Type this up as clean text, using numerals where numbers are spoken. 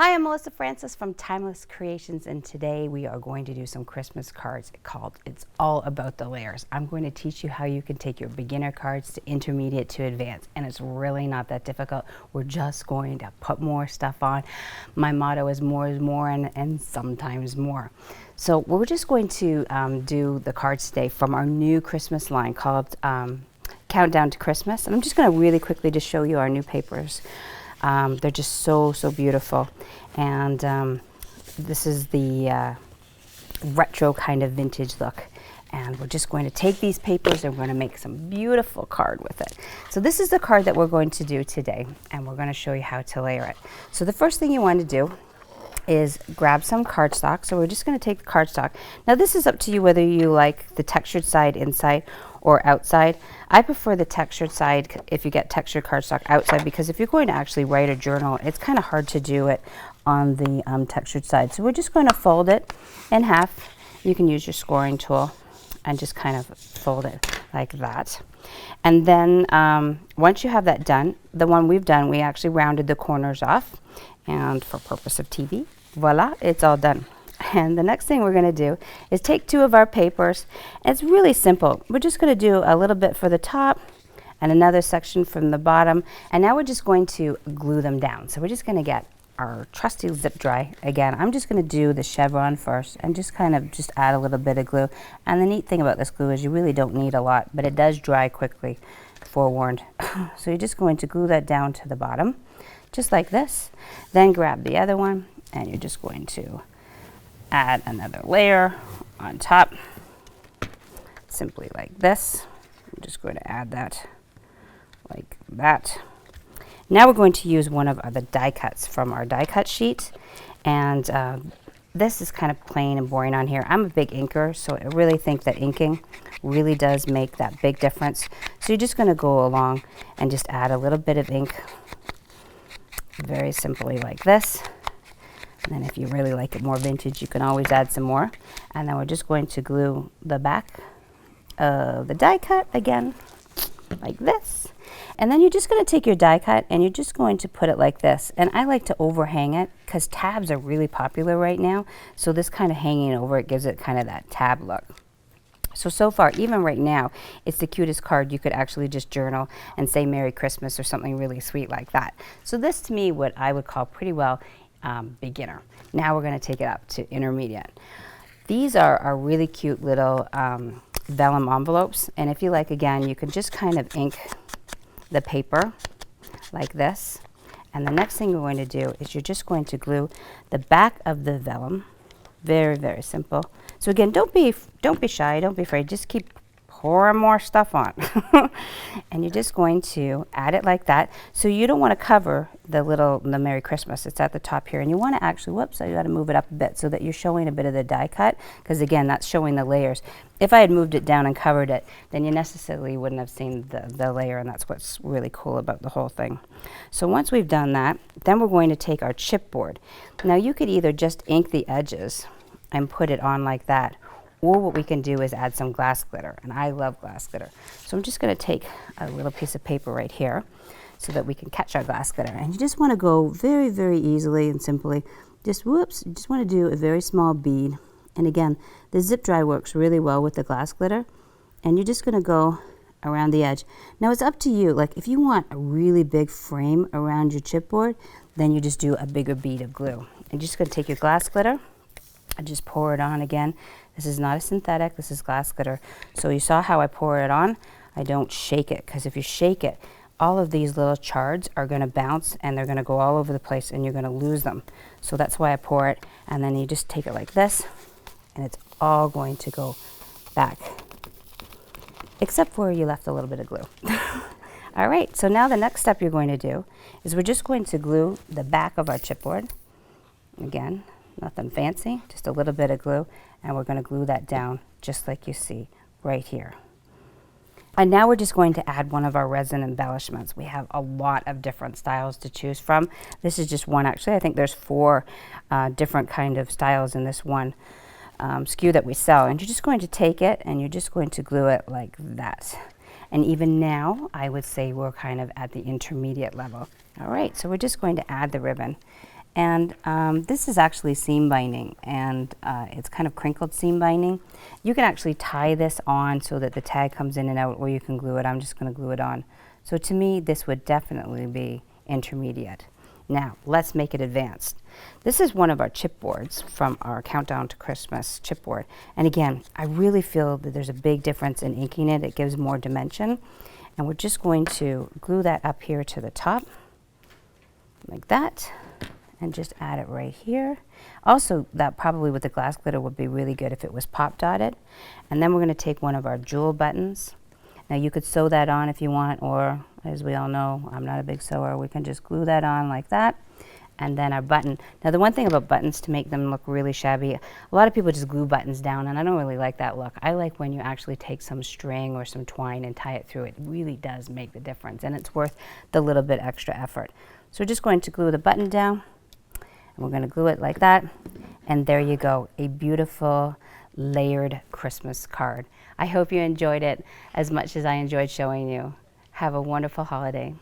Hi, I'm Melissa Francis from Timeless Creations, and today we are going to do some Christmas cards called It's All About the Layers. I'm going to teach you how you can take your beginner cards to intermediate to advanced, and it's really not that difficult. We're just going to put more stuff on. My motto is more, and sometimes more. So we're just going to do the cards today from our new Christmas line called Countdown to Christmas, and I'm just going to really quickly just show you our new papers. They're just so beautiful, and this is the retro kind of vintage look, and we're just going to take these papers and we're going to make some beautiful card with it. So this is the card that we're going to do today, and we're going to show you how to layer it. So the first thing you want to do is grab some cardstock. So we're just going to take the cardstock. Now this is up to you whether you like the textured side inside or outside. I prefer the textured side if you get textured cardstock outside, because if you're going to actually write a journal, it's kind of hard to do it on the textured side. So we're just going to fold it in half. You can use your scoring tool and just kind of fold it like that. And then once you have that done, the one we've done, we actually rounded the corners off, and for purpose of TV, voila, it's all done. And the next thing we're going to do is take two of our papers. It's really simple. We're just going to do a little bit for the top and another section from the bottom, and now we're just going to glue them down. So we're just going to get our trusty zip dry. Again, I'm just going to do the chevron first and just kind of just add a little bit of glue. And the neat thing about this glue is you really don't need a lot, but it does dry quickly, forewarned. So you're just going to glue that down to the bottom, just like this. Then grab the other one, and you're just going to add another layer on top, simply like this. I'm just going to add that like that. Now we're going to use one of the die cuts from our die cut sheet, and this is kind of plain and boring on here. I'm a big inker, so I really think that inking really does make that big difference. So you're just going to go along and just add a little bit of ink, very simply like this. And then if you really like it more vintage, you can always add some more. And then we're just going to glue the back of the die cut again, like this. And then you're just going to take your die cut and you're just going to put it like this. And I like to overhang it because tabs are really popular right now. So this kind of hanging over it gives it kind of that tab look. So far, even right now, it's the cutest card. You could actually just journal and say Merry Christmas or something really sweet like that. So this to me, what I would call pretty well beginner. Now we're going to take it up to intermediate. These are really cute little vellum envelopes, and if you like, again, you can just kind of ink the paper like this. And the next thing we're going to do is you're just going to glue the back of the vellum. Very simple. So again, don't be shy, don't be afraid, just keep pouring more stuff on. And you're just going to add it like that. So you don't want to cover the Merry Christmas. It's at the top here, and you want to actually, whoops, so you got to move it up a bit so that you're showing a bit of the die cut, because again, that's showing the layers. If I had moved it down and covered it, then you necessarily wouldn't have seen the layer, and that's what's really cool about the whole thing. So once we've done that, then we're going to take our chipboard. Now you could either just ink the edges and put it on like that, or what we can do is add some glass glitter, and I love glass glitter. So I'm just going to take a little piece of paper right here so that we can catch our glass glitter. And you just want to go very easily and simply, just whoops, you just want to do a very small bead. And again, the zip dry works really well with the glass glitter, and you're just going to go around the edge. Now it's up to you. Like if you want a really big frame around your chipboard, then you just do a bigger bead of glue. And you're just going to take your glass glitter and just pour it on again. This is not a synthetic, this is glass glitter. So you saw how I pour it on. I don't shake it, because if you shake it, all of these little shards are going to bounce and they're going to go all over the place and you're going to lose them. So that's why I pour it, and then you just take it like this, and it's all going to go back, except where you left a little bit of glue. All right, so now the next step you're going to do is we're just going to glue the back of our chipboard. Again, nothing fancy, just a little bit of glue, and we're going to glue that down just like you see right here. And now we're just going to add one of our resin embellishments. We have a lot of different styles to choose from. This is just one, actually. I think there's 4 different kind of styles in this one SKU that we sell. And you're just going to take it and you're just going to glue it like that. And even now, I would say we're kind of at the intermediate level. All right, so we're just going to add the ribbon. And this is actually seam binding, and it's kind of crinkled seam binding. You can actually tie this on so that the tag comes in and out, or you can glue it. I'm just going to glue it on. So to me, this would definitely be intermediate. Now, let's make it advanced. This is one of our chipboards from our Countdown to Christmas chipboard. And again, I really feel that there's a big difference in inking it. It gives more dimension. And we're just going to glue that up here to the top, like that, and just add it right here. Also, that probably with the glass glitter would be really good if it was pop dotted. And then we're going to take one of our jewel buttons. Now you could sew that on if you want, or as we all know, I'm not a big sewer, we can just glue that on like that. And then our button. Now the one thing about buttons, to make them look really shabby, a lot of people just glue buttons down, and I don't really like that look. I like when you actually take some string or some twine and tie it through. It really does make the difference, and it's worth the little bit extra effort. So we're just going to glue the button down, and we're going to glue it like that, and there you go, a beautiful layered Christmas card. I hope you enjoyed it as much as I enjoyed showing you. Have a wonderful holiday.